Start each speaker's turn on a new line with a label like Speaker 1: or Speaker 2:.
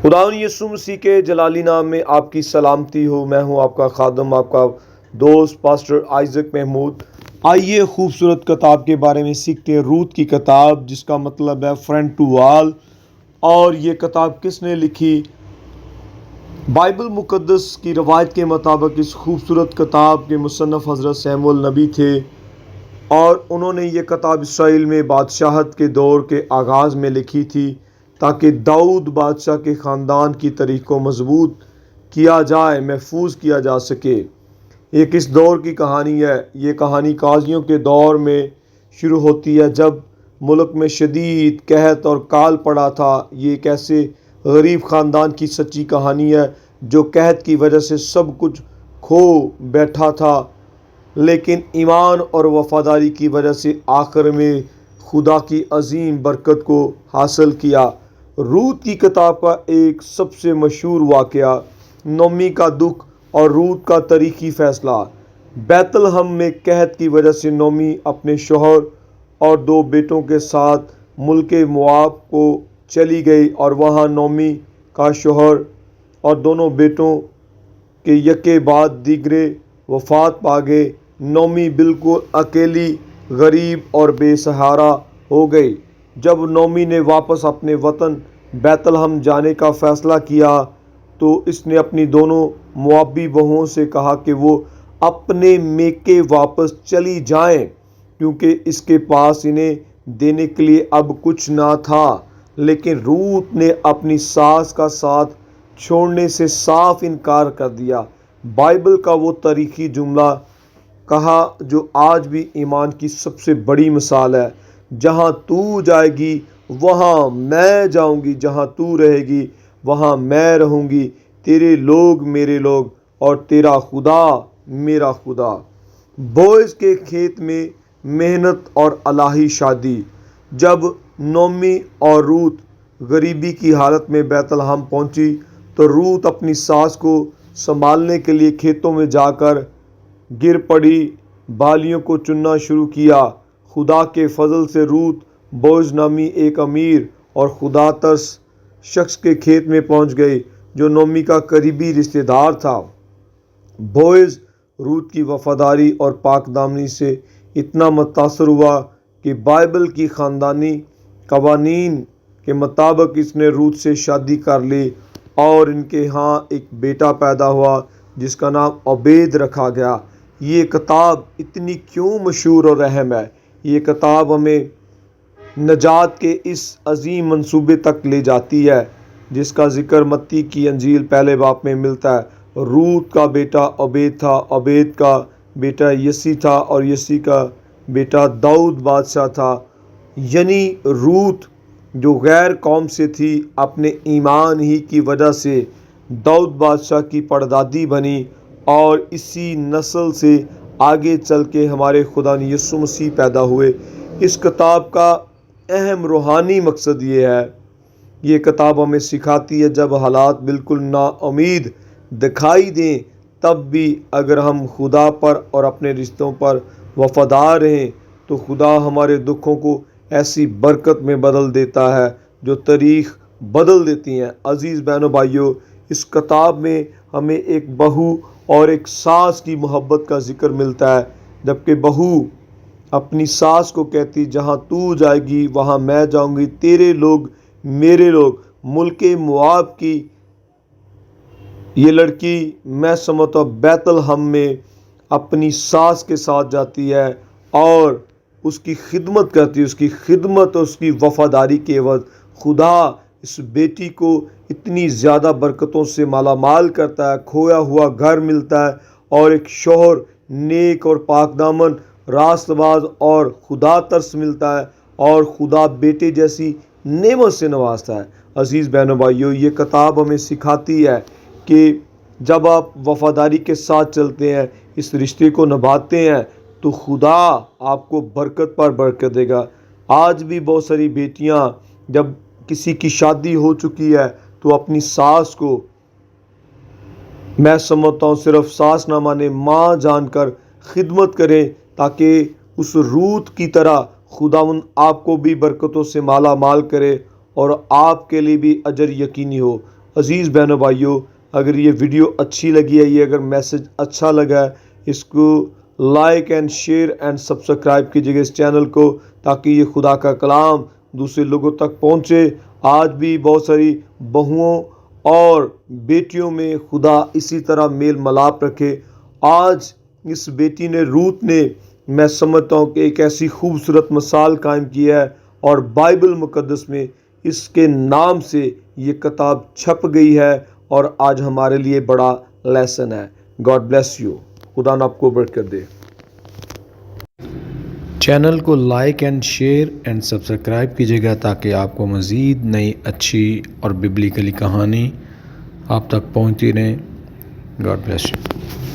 Speaker 1: خداوند یسوع مسیح کے جلالی نام میں آپ کی سلامتی ہو۔ میں ہوں آپ کا خادم، آپ کا دوست پاسٹر آئزک محمود۔ آئیے خوبصورت کتاب کے بارے میں سیکھتے ہیں، روت کی کتاب، جس کا مطلب ہے فرینڈ ٹو وال۔ اور یہ کتاب کس نے لکھی؟ بائبل مقدس کی روایت کے مطابق اس خوبصورت کتاب کے مصنف حضرت سیموئیل نبی تھے، اور انہوں نے یہ کتاب اسرائیل میں بادشاہت کے دور کے آغاز میں لکھی تھی، تاکہ داؤد بادشاہ کے خاندان کی تاریخ کو مضبوط کیا جائے، محفوظ کیا جا سکے۔ ایک اس دور کی کہانی ہے۔ یہ کہانی قاضیوں کے دور میں شروع ہوتی ہے، جب ملک میں شدید قحط اور کال پڑا تھا۔ یہ ایک ایسے غریب خاندان کی سچی کہانی ہے جو قحط کی وجہ سے سب کچھ کھو بیٹھا تھا، لیکن ایمان اور وفاداری کی وجہ سے آخر میں خدا کی عظیم برکت کو حاصل کیا۔ روت کی کتاب کا ایک سب سے مشہور واقعہ نعومی کا دکھ اور روت کا تاریخی فیصلہ۔ بیت لحم میں قحط کی وجہ سے نعومی اپنے شوہر اور 2 بیٹوں کے ساتھ ملک مواب کو چلی گئی، اور وہاں نعومی کا شوہر اور دونوں بیٹوں کے یکے بعد دیگرے وفات پا گئے۔ نعومی بالکل اکیلی، غریب اور بے سہارا ہو گئی۔ جب نعومی نے واپس اپنے وطن بیت لحم جانے کا فیصلہ کیا، تو اس نے اپنی دونوں موابی بہوؤں سے کہا کہ وہ اپنے میکے واپس چلی جائیں، کیونکہ اس کے پاس انہیں دینے کے لیے اب کچھ نہ تھا۔ لیکن روت نے اپنی ساس کا ساتھ چھوڑنے سے صاف انکار کر دیا۔ بائبل کا وہ تاریخی جملہ کہا جو آج بھی ایمان کی سب سے بڑی مثال ہے: جہاں تو جائے گی وہاں میں جاؤں گی، جہاں تو رہے گی وہاں میں رہوں گی، تیرے لوگ میرے لوگ اور تیرا خدا میرا خدا۔ بوئز کے کھیت میں محنت اور الہی شادی۔ جب نعومی اور روت غریبی کی حالت میں بیت لحم پہنچی، تو روت اپنی ساس کو سنبھالنے کے لیے کھیتوں میں جا کر گر پڑی، بالیوں کو چننا شروع کیا۔ خدا کے فضل سے روت بوئز نامی ایک امیر اور خدا ترس شخص کے کھیت میں پہنچ گئی، جو نعومی کا قریبی رشتہ دار تھا۔ بوئز روت کی وفاداری اور پاک دامنی سے اتنا متاثر ہوا کہ بائبل کی خاندانی قوانین کے مطابق اس نے روت سے شادی کر لی، اور ان کے ہاں ایک بیٹا پیدا ہوا جس کا نام اوبید رکھا گیا۔ یہ کتاب اتنی کیوں مشہور اور اہم ہے؟ یہ کتاب ہمیں نجات کے اس عظیم منصوبے تک لے جاتی ہے، جس کا ذکر متی کی انجیل پہلے باب میں ملتا ہے۔ روت کا بیٹا اوبید تھا، اوبید کا بیٹا یسی تھا، اور یسی کا بیٹا داؤد بادشاہ تھا۔ یعنی روت جو غیر قوم سے تھی، اپنے ایمان ہی کی وجہ سے داؤد بادشاہ کی پردادی بنی، اور اسی نسل سے آگے چل کے ہمارے خدا یسوع مسیح پیدا ہوئے۔ اس کتاب کا اہم روحانی مقصد یہ ہے، یہ کتاب ہمیں سکھاتی ہے جب حالات بالکل نا امید دکھائی دیں، تب بھی اگر ہم خدا پر اور اپنے رشتوں پر وفادار رہیں، تو خدا ہمارے دکھوں کو ایسی برکت میں بدل دیتا ہے جو تاریخ بدل دیتی ہیں۔ عزیز بہنوں بھائیوں، اس کتاب میں ہمیں ایک بہو اور ایک ساس کی محبت کا ذکر ملتا ہے، جبکہ بہو اپنی ساس کو کہتی: جہاں تو جائے گی وہاں میں جاؤں گی، تیرے لوگ میرے لوگ۔ ملک مواب کی یہ لڑکی، میں سمجھتا ہوں، بیت لحم میں اپنی ساس کے ساتھ جاتی ہے اور اس کی خدمت کرتی ہے۔ اس کی خدمت اور اس کی وفاداری کے عوض خدا اس بیٹی کو اتنی زیادہ برکتوں سے مالا مال کرتا ہے، کھویا ہوا گھر ملتا ہے، اور ایک شوہر نیک اور پاک دامن، راست باز اور خدا ترس ملتا ہے، اور خدا بیٹے جیسی نعمت سے نوازتا ہے۔ عزیز بہنوں بھائیوں، یہ کتاب ہمیں سکھاتی ہے کہ جب آپ وفاداری کے ساتھ چلتے ہیں، اس رشتے کو نبھاتے ہیں، تو خدا آپ کو برکت پر برکت دے گا۔ آج بھی بہت ساری بیٹیاں جب کسی کی شادی ہو چکی ہے تو اپنی ساس کو، میں سمجھتا ہوں، صرف ساس نہ مانے، ماں جان کر خدمت کریں، تاکہ اس روت کی طرح خداوند آپ کو بھی برکتوں سے مالا مال کرے اور آپ کے لیے بھی اجر یقینی ہو۔ عزیز بہنوں بھائیوں، اگر یہ ویڈیو اچھی لگی ہے، یہ اگر میسج اچھا لگا ہے، اس کو like and share and subscribe کیجیے گا اس چینل کو، تاکہ یہ خدا کا کلام دوسرے لوگوں تک پہنچے۔ آج بھی بہت ساری بہوؤں اور بیٹیوں میں خدا اسی طرح میل ملاپ رکھے۔ آج اس بیٹی نے، روت نے، میں سمجھتا ہوں کہ ایک ایسی خوبصورت مثال قائم کی ہے، اور بائبل مقدس میں اس کے نام سے یہ کتاب چھپ گئی ہے، اور آج ہمارے لیے بڑا لیسن ہے۔ گاڈ بلیس یو، خدا نے آپ کو برکت دے۔ چینل کو like and share and subscribe کیجیے گا، تاکہ آپ کو مزید نئی اچھی اور ببلیکلی کہانی آپ تک پہنچتی رہیں۔ God bless you.